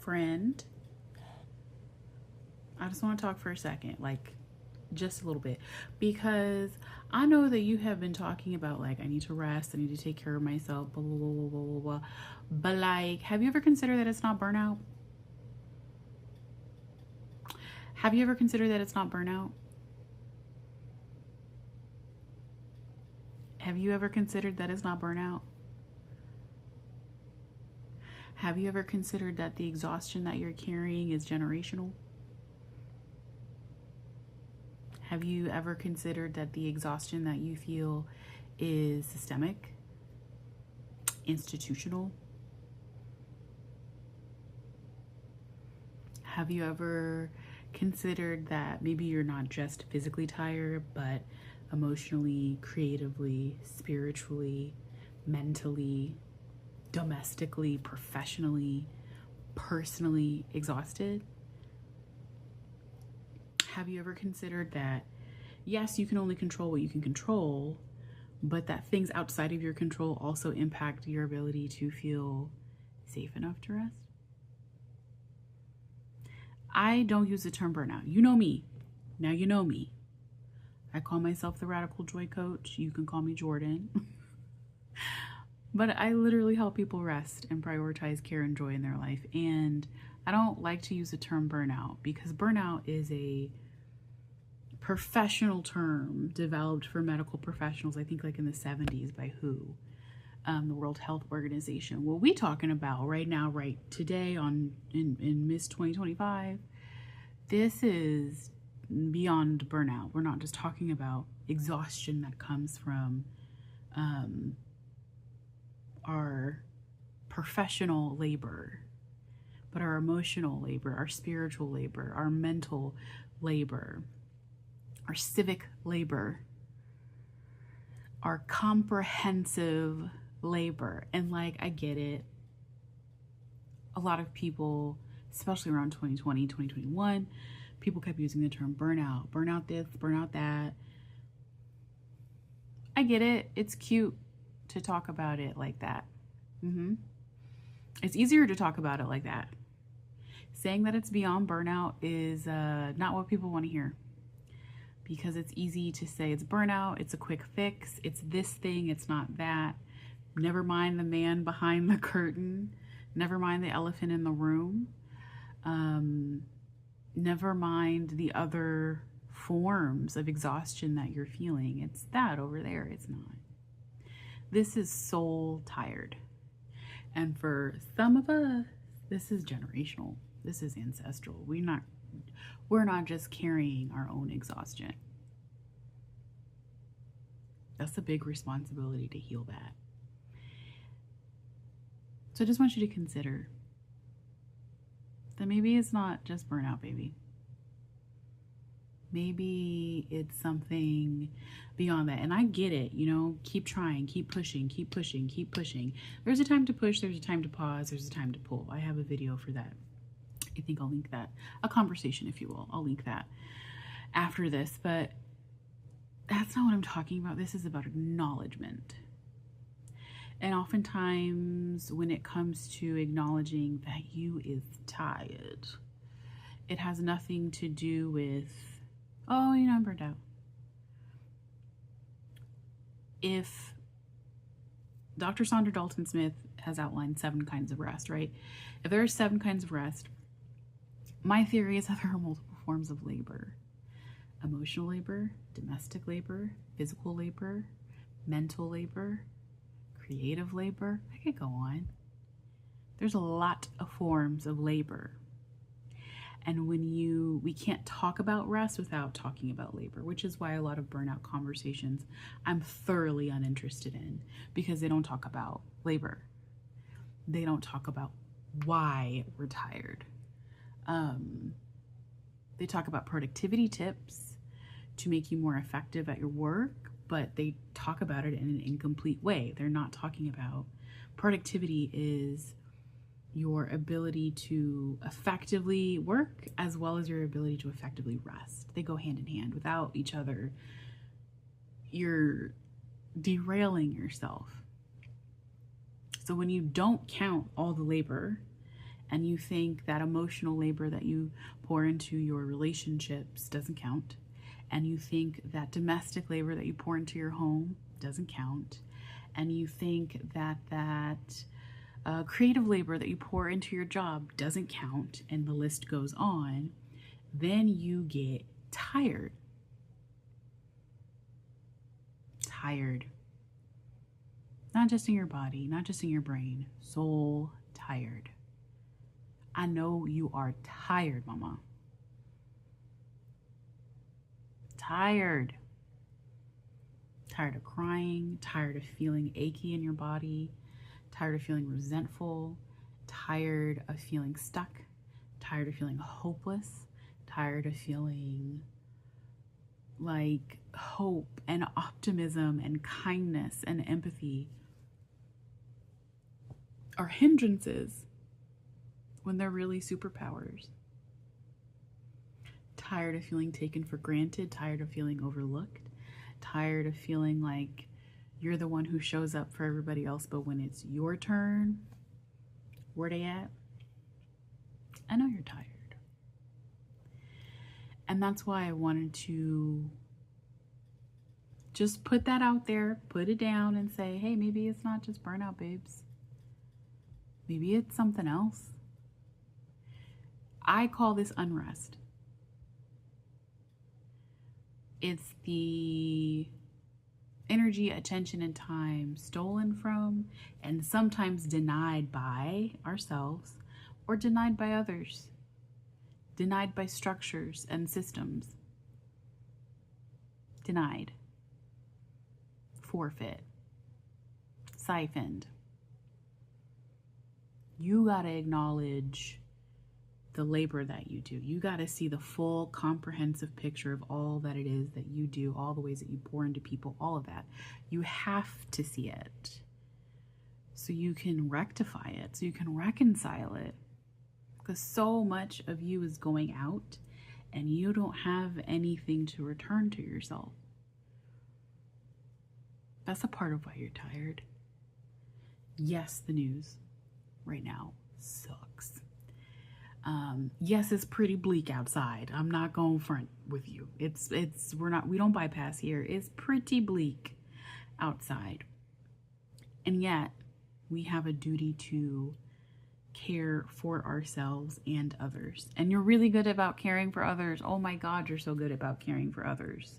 friend, I just want to talk for a second, like just a little bit, because I know that you have been talking about like, I need to rest, I need to take care of myself, blah, blah, blah, blah, blah, blah, blah. But like, have you ever considered that it's not burnout? Have you ever considered that it's not burnout? Have you ever considered that it's not burnout? Have you ever considered that the exhaustion that you're carrying is generational? Have you ever considered that the exhaustion that you feel is systemic, institutional? Have you ever considered that maybe you're not just physically tired, but emotionally, creatively, spiritually, mentally, domestically, professionally, personally exhausted? Have you ever considered that, yes, you can only control what you can control, but that things outside of your control also impact your ability to feel safe enough to rest? I don't use the term burnout. You know me. Now you know me. I call myself the Radical Joy Coach. You can call me Jordan. But I literally help people rest and prioritize care and joy in their life. And I don't like to use the term burnout because burnout is a professional term developed for medical professionals, I think like in the 70s by WHO, the World Health Organization. What we talking about right now, right today in Miss 2025, this is beyond burnout. We're not just talking about exhaustion that comes from our professional labor, but our emotional labor, our spiritual labor, our mental labor, our civic labor, our comprehensive labor. And like, I get it. A lot of people, especially around 2020, 2021, people kept using the term burnout, burnout this, burnout that. I get it. It's cute to talk about it like that. It's easier to talk about it like that. Saying that it's beyond burnout is not what people want to hear, because it's easy to say it's burnout, it's a quick fix, it's this thing, it's not that. Never mind the man behind the curtain. Never mind the elephant in the room. Never mind the other forms of exhaustion that you're feeling. It's that over there. It's not. This is soul tired. And for some of us, this is generational. This is ancestral. We're not just carrying our own exhaustion. That's a big responsibility to heal that. So I just want you to consider that maybe it's not just burnout, baby. Maybe it's something beyond that. And I get it, keep trying, keep pushing, keep pushing, keep pushing. There's a time to push, there's a time to pause, there's a time to pull. I have a video for that. I think I'll link that. A conversation, if you will. I'll link that after this. But that's not what I'm talking about. This is about acknowledgement. And oftentimes when it comes to acknowledging that you is tired, it has nothing to do with, oh, I'm burned out. If Dr. Sandra Dalton Smith has outlined 7 kinds of rest, right? If there are 7 kinds of rest, my theory is that there are multiple forms of labor. Emotional labor, domestic labor, physical labor, mental labor, creative labor. I could go on. There's a lot of forms of labor. And we can't talk about rest without talking about labor, which is why a lot of burnout conversations I'm thoroughly uninterested in, because they don't talk about labor. They don't talk about why we're tired. They talk about productivity tips to make you more effective at your work, but they talk about it in an incomplete way. They're not talking about productivity is your ability to effectively work as well as your ability to effectively rest. They go hand in hand. Without each other, you're derailing yourself. So when you don't count all the labor and you think that emotional labor that you pour into your relationships doesn't count, and you think that domestic labor that you pour into your home doesn't count, and you think that creative labor that you pour into your job doesn't count, and the list goes on, then you get tired. Tired. Not just in your body, not just in your brain, soul tired. I know you are tired, mama. Tired. Tired of crying, tired of feeling achy in your body, tired of feeling resentful, tired of feeling stuck, tired of feeling hopeless, tired of feeling like hope and optimism and kindness and empathy are hindrances when they're really superpowers. Tired of feeling taken for granted, tired of feeling overlooked, tired of feeling like you're the one who shows up for everybody else, but when it's your turn, where they at? I know you're tired. And that's why I wanted to just put that out there, put it down and say, hey, maybe it's not just burnout, babes. Maybe it's something else. I call this unrest. It's the energy, attention, and time stolen from and sometimes denied by ourselves or denied by others, denied by structures and systems. Denied, forfeit, siphoned. You gotta acknowledge the labor that you do. You got to see the full comprehensive picture of all that it is that you do, all the ways that you pour into people, all of that. You have to see it so you can rectify it, so you can reconcile it. Because so much of you is going out and you don't have anything to return to yourself. That's a part of why you're tired. Yes, the news right now sucks. Yes, it's pretty bleak outside. I'm not going front with you. We don't bypass here. It's pretty bleak outside. And yet we have a duty to care for ourselves and others. And you're really good about caring for others. Oh my God, you're so good about caring for others.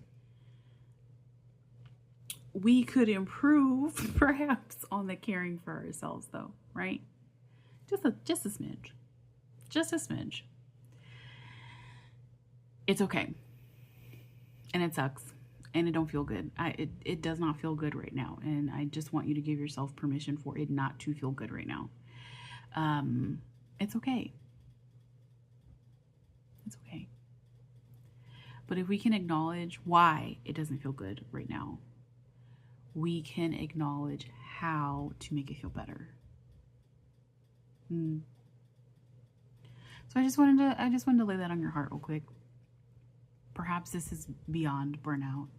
We could improve perhaps on the caring for ourselves though, right? Just a smidge. Just a smidge. It's okay. And it sucks. And it don't feel good. It does not feel good right now. And I just want you to give yourself permission for it not to feel good right now. It's okay. It's okay. But if we can acknowledge why it doesn't feel good right now, we can acknowledge how to make it feel better. So I just wanted to lay that on your heart real quick. Perhaps this is beyond burnout.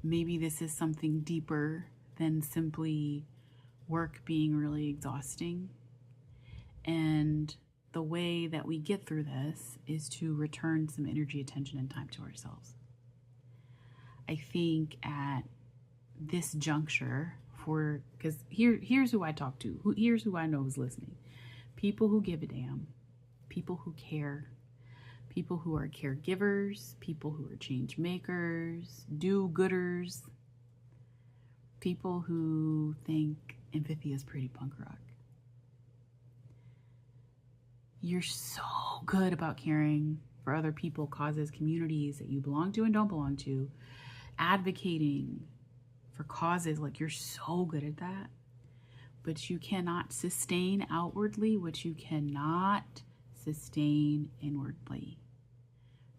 Maybe this is something deeper than simply work being really exhausting. And the way that we get through this is to return some energy, attention, and time to ourselves. I think at this juncture, because here's who I talk to. Here's who I know is listening. People who give a damn. People who care, people who are caregivers, people who are change makers, do-gooders, people who think empathy is pretty punk rock. You're so good about caring for other people, causes, communities that you belong to and don't belong to, advocating for causes, like you're so good at that. But you cannot sustain outwardly what you cannot sustain inwardly.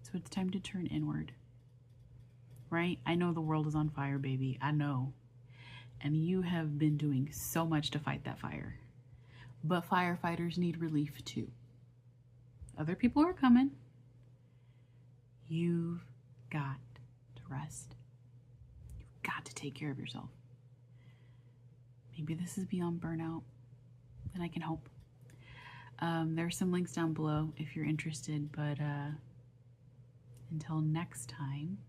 So it's time to turn inward, right? I know the world is on fire, baby. I know. And you have been doing so much to fight that fire. But firefighters need relief too. Other people are coming. You've got to rest. You've got to take care of yourself. Maybe this is beyond burnout, and I can help. There are some links down below if you're interested, but until next time,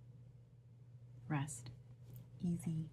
rest easy.